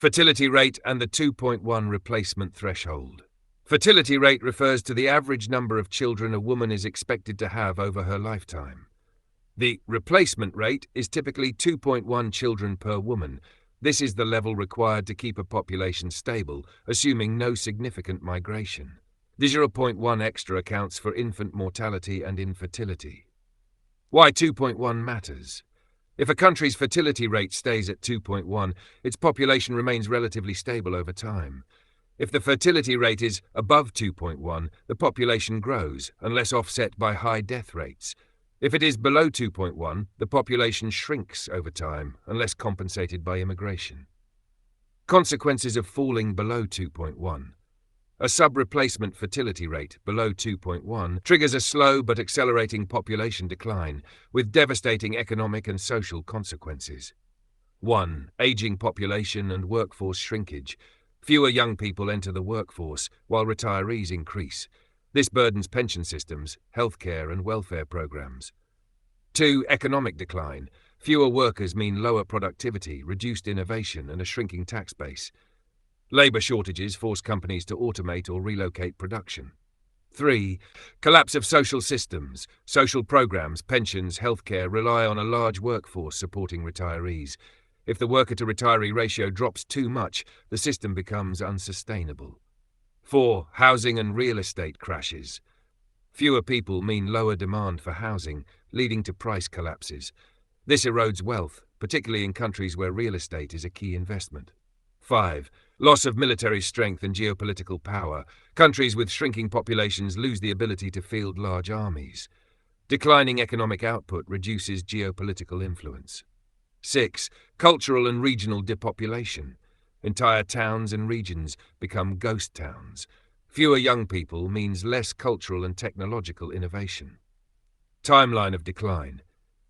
Fertility rate and the 2.1 replacement threshold. Fertility rate refers to the average number of children a woman is expected to have over her lifetime. The replacement rate is typically 2.1 children per woman. This is the level required to keep a population stable, assuming no significant migration. The 0.1 extra accounts for infant mortality and infertility. Why 2.1 matters? If a country's fertility rate stays at 2.1, its population remains relatively stable over time. If the fertility rate is above 2.1, the population grows, unless offset by high death rates. If it is below 2.1, the population shrinks over time, unless compensated by immigration. Consequences of falling below 2.1. A sub-replacement fertility rate below 2.1 triggers a slow but accelerating population decline, with devastating economic and social consequences. 1. Aging population and workforce shrinkage. Fewer young people enter the workforce, while retirees increase. This burdens pension systems, healthcare and welfare programs. 2. Economic decline. Fewer workers mean lower productivity, reduced innovation and a shrinking tax base. Labour shortages force companies to automate or relocate production. 3. Collapse of social systems. Social programs, pensions, healthcare rely on a large workforce supporting retirees. If the worker-to-retiree ratio drops too much, the system becomes unsustainable. 4. Housing and real estate crashes. Fewer people mean lower demand for housing, leading to price collapses. This erodes wealth, particularly in countries where real estate is a key investment. 5. Loss of military strength and geopolitical power. Countries with shrinking populations lose the ability to field large armies. Declining economic output reduces geopolitical influence. 6. Cultural and regional depopulation. Entire towns and regions become ghost towns. Fewer young people means less cultural and technological innovation. Timeline of decline.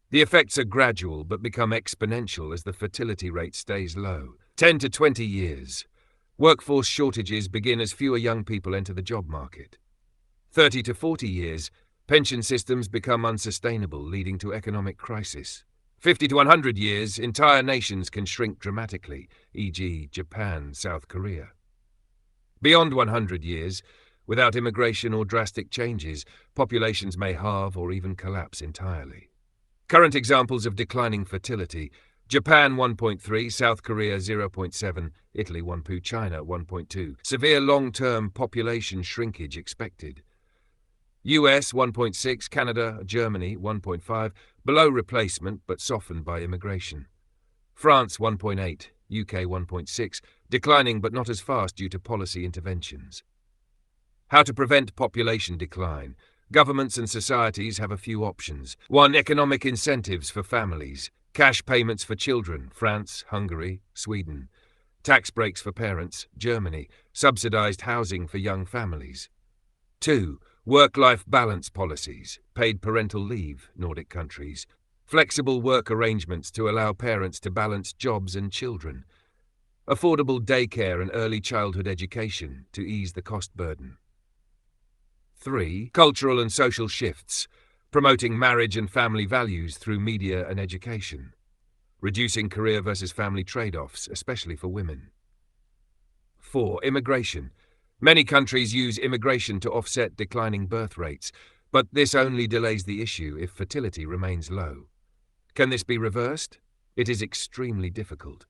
The effects are gradual but become exponential as the fertility rate stays low. 10 to 20 years. Workforce shortages begin as fewer young people enter the job market. 30 to 40 years. Pension systems become unsustainable, leading to economic crisis. 50 to 100 years. Entire nations can shrink dramatically, e.g. Japan, South Korea. Beyond 100 years, without immigration or drastic changes, populations may halve or even collapse entirely. Current examples of declining fertility: Japan 1.3, South Korea 0.7, Italy 1.2, China 1.2. Severe long-term population shrinkage expected. US 1.6, Canada, Germany 1.5, below replacement but softened by immigration. France 1.8, UK 1.6, declining but not as fast due to policy interventions. How to prevent population decline. Governments and societies have a few options. 1. Economic incentives for families. Cash payments for children, France, Hungary, Sweden. Tax breaks for parents, Germany. Subsidized housing for young families. 2. Work-life balance policies. Paid parental leave, Nordic countries. Flexible work arrangements to allow parents to balance jobs and children. Affordable daycare and early childhood education to ease the cost burden. 3. Cultural and social shifts. Promoting marriage and family values through media and education. Reducing career versus family trade-offs, especially for women. 4. Immigration. Many countries use immigration to offset declining birth rates, but this only delays the issue if fertility remains low. Can this be reversed? It is extremely difficult.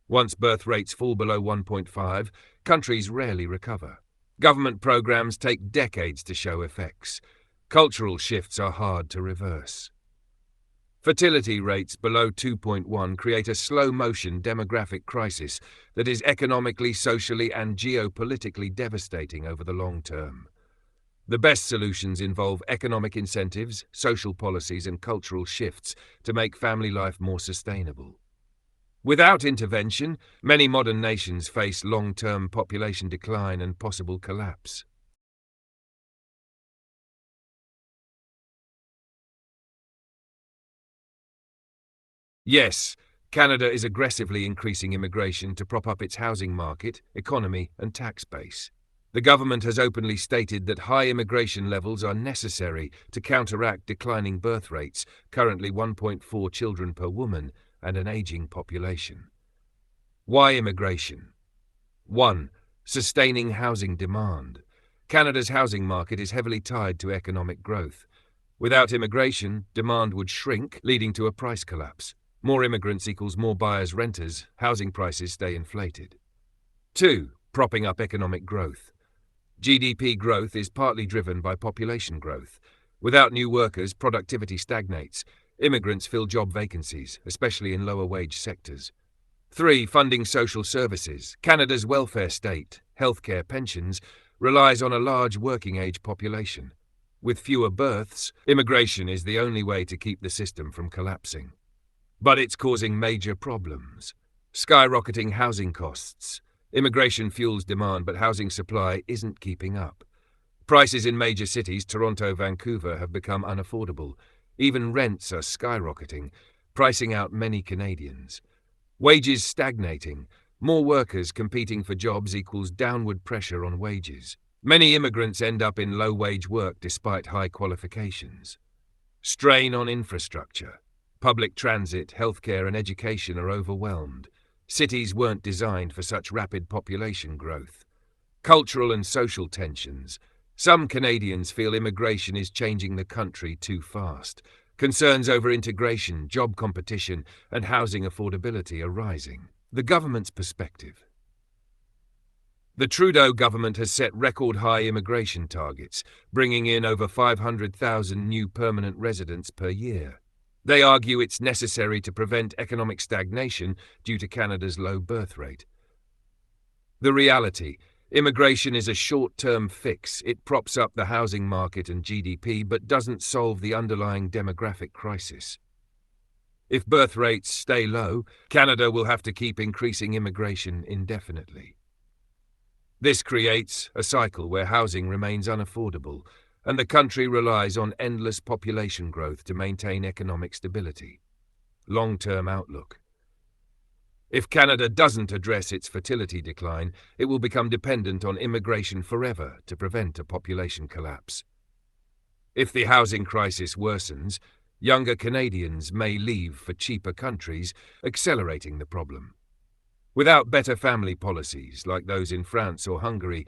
Once birth rates fall below 1.5, countries rarely recover. Government programs take decades to show effects. Cultural shifts are hard to reverse. Fertility rates below 2.1 create a slow-motion demographic crisis that is economically, socially, and geopolitically devastating over the long term. The best solutions involve economic incentives, social policies, and cultural shifts to make family life more sustainable. Without intervention, many modern nations face long-term population decline and possible collapse. Yes, Canada is aggressively increasing immigration to prop up its housing market, economy, and tax base. The government has openly stated that high immigration levels are necessary to counteract declining birth rates, currently 1.4 children per woman, and an aging population. Why immigration? 1. Sustaining housing demand. Canada's housing market is heavily tied to economic growth. Without immigration, demand would shrink, leading to a price collapse. More immigrants equals more buyers-renters, housing prices stay inflated. 2. Propping up economic growth. GDP growth is partly driven by population growth. Without new workers, productivity stagnates. Immigrants fill job vacancies, especially in lower-wage sectors. 3. Funding social services. Canada's welfare state, healthcare, pensions, relies on a large working-age population. With fewer births, immigration is the only way to keep the system from collapsing. But it's causing major problems. Skyrocketing housing costs. Immigration fuels demand, but housing supply isn't keeping up. Prices in major cities, Toronto, Vancouver, have become unaffordable. Even rents are skyrocketing, pricing out many Canadians. Wages stagnating. More workers competing for jobs equals downward pressure on wages. Many immigrants end up in low-wage work despite high qualifications. Strain on infrastructure. Public transit, healthcare, and education are overwhelmed. Cities weren't designed for such rapid population growth. Cultural and social tensions. Some Canadians feel immigration is changing the country too fast. Concerns over integration, job competition, and housing affordability are rising. The government's perspective. The Trudeau government has set record-high immigration targets, bringing in over 500,000 new permanent residents per year. They argue it's necessary to prevent economic stagnation due to Canada's low birth rate. The reality: immigration is a short-term fix. It props up the housing market and GDP, but doesn't solve the underlying demographic crisis. If birth rates stay low, Canada will have to keep increasing immigration indefinitely. This creates a cycle where housing remains unaffordable, and the country relies on endless population growth to maintain economic stability. Long-term outlook. If Canada doesn't address its fertility decline, it will become dependent on immigration forever to prevent a population collapse. If the housing crisis worsens, younger Canadians may leave for cheaper countries, accelerating the problem. Without better family policies, like those in France or Hungary,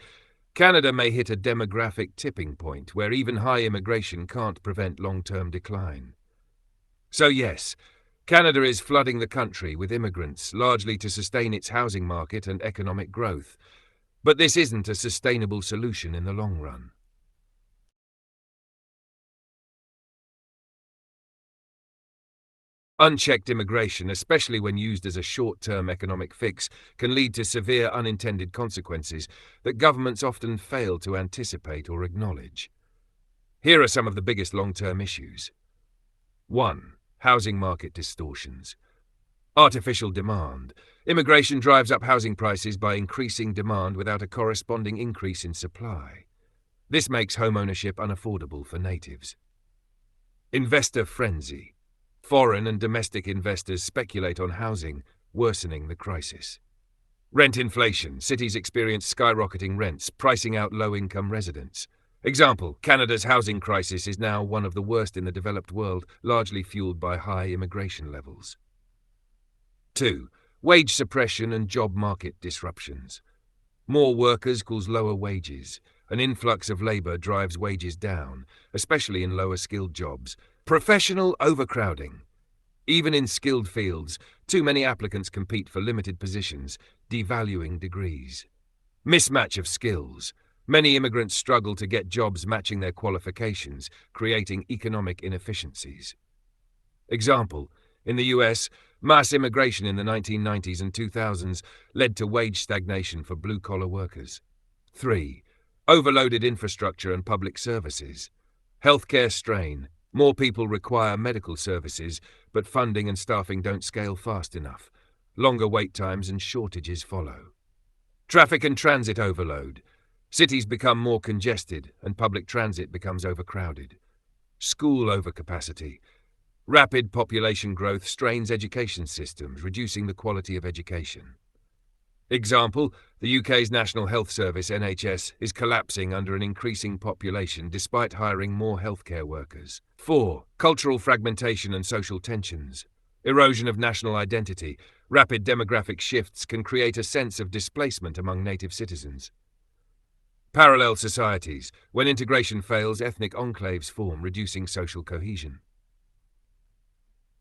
Canada may hit a demographic tipping point where even high immigration can't prevent long-term decline. So yes, Canada is flooding the country with immigrants, largely to sustain its housing market and economic growth. But this isn't a sustainable solution in the long run. Unchecked immigration, especially when used as a short-term economic fix, can lead to severe unintended consequences that governments often fail to anticipate or acknowledge. Here are some of the biggest long-term issues. 1. Housing market distortions. Artificial demand. Immigration drives up housing prices by increasing demand without a corresponding increase in supply. This makes homeownership unaffordable for natives. Investor frenzy. Foreign and domestic investors speculate on housing, worsening the crisis. Rent inflation. Cities experience skyrocketing rents, pricing out low-income residents. Example: Canada's housing crisis is now one of the worst in the developed world, largely fueled by high immigration levels. 2. Wage suppression and job market disruptions. More workers equals lower wages. An influx of labour drives wages down, especially in lower-skilled jobs. Professional overcrowding. Even in skilled fields, too many applicants compete for limited positions, devaluing degrees. Mismatch of skills. Many immigrants struggle to get jobs matching their qualifications, creating economic inefficiencies. Example: in the US, mass immigration in the 1990s and 2000s led to wage stagnation for blue-collar workers. 3. Overloaded infrastructure and public services. Healthcare strain. More people require medical services, but funding and staffing don't scale fast enough. Longer wait times and shortages follow. Traffic and transit overload. Cities become more congested and public transit becomes overcrowded. School overcapacity. Rapid population growth strains education systems, reducing the quality of education. Example: the UK's National Health Service (NHS) is collapsing under an increasing population despite hiring more healthcare workers. 4. Cultural fragmentation and social tensions. Erosion of national identity. Rapid demographic shifts can create a sense of displacement among native citizens. Parallel societies. When integration fails, ethnic enclaves form, reducing social cohesion.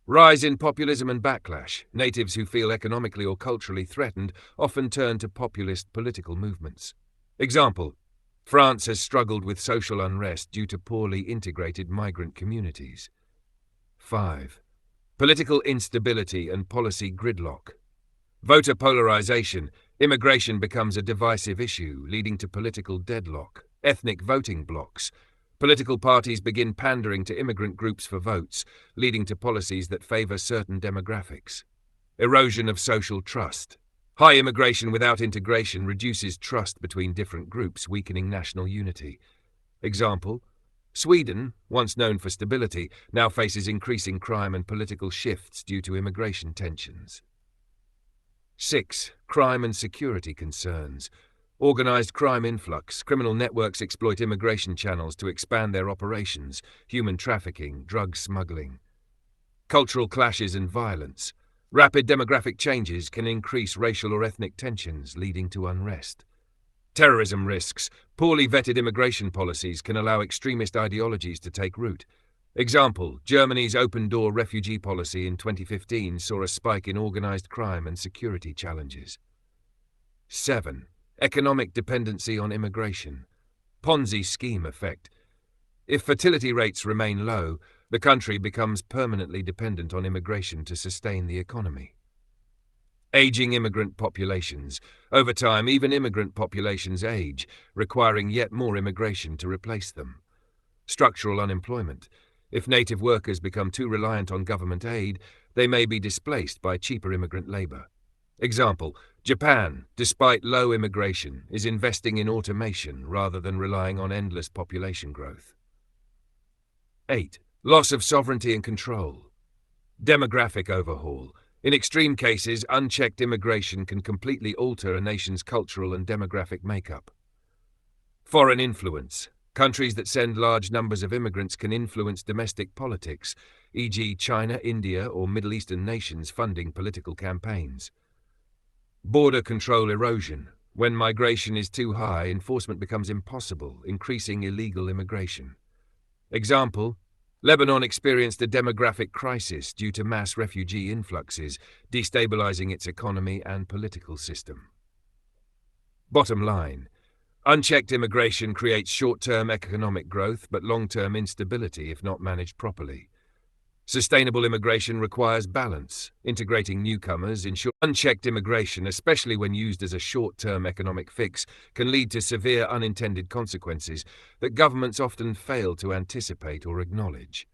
Rise in populism and backlash. Natives who feel economically or culturally threatened often turn to populist political movements. Example: France has struggled with social unrest due to poorly integrated migrant communities. 5. Political instability and policy gridlock. Voter polarization. Immigration becomes a divisive issue, leading to political deadlock. Ethnic voting blocs. Political parties begin pandering to immigrant groups for votes, leading to policies that favor certain demographics. Erosion of social trust. High immigration without integration reduces trust between different groups, weakening national unity. Example: Sweden, once known for stability, now faces increasing crime and political shifts due to immigration tensions. 6. Crime and security concerns. Organized crime influx. Criminal networks exploit immigration channels to expand their operations, human trafficking, drug smuggling. Cultural clashes and violence. Rapid demographic changes can increase racial or ethnic tensions, leading to unrest. Terrorism risks. Poorly vetted immigration policies can allow extremist ideologies to take root. Example: Germany's open-door refugee policy in 2015 saw a spike in organized crime and security challenges. 7. Economic dependency on immigration. Ponzi scheme effect. If fertility rates remain low, the country becomes permanently dependent on immigration to sustain the economy. Aging immigrant populations. Over time, even immigrant populations age, requiring yet more immigration to replace them. Structural unemployment. If native workers become too reliant on government aid, they may be displaced by cheaper immigrant labor. Example: Japan, despite low immigration, is investing in automation rather than relying on endless population growth. 8. Loss of sovereignty and control. Demographic overhaul. In extreme cases, unchecked immigration can completely alter a nation's cultural and demographic makeup. Foreign influence. Countries that send large numbers of immigrants can influence domestic politics, e.g. China, India, or Middle Eastern nations funding political campaigns. Border control erosion. When migration is too high, enforcement becomes impossible, increasing illegal immigration. Example: Lebanon experienced a demographic crisis due to mass refugee influxes, destabilizing its economy and political system. Bottom line: unchecked immigration creates short-term economic growth but long-term instability if not managed properly. Sustainable immigration requires balance. Integrating newcomers ensures unchecked immigration, especially when used as a short-term economic fix, can lead to severe unintended consequences that governments often fail to anticipate or acknowledge.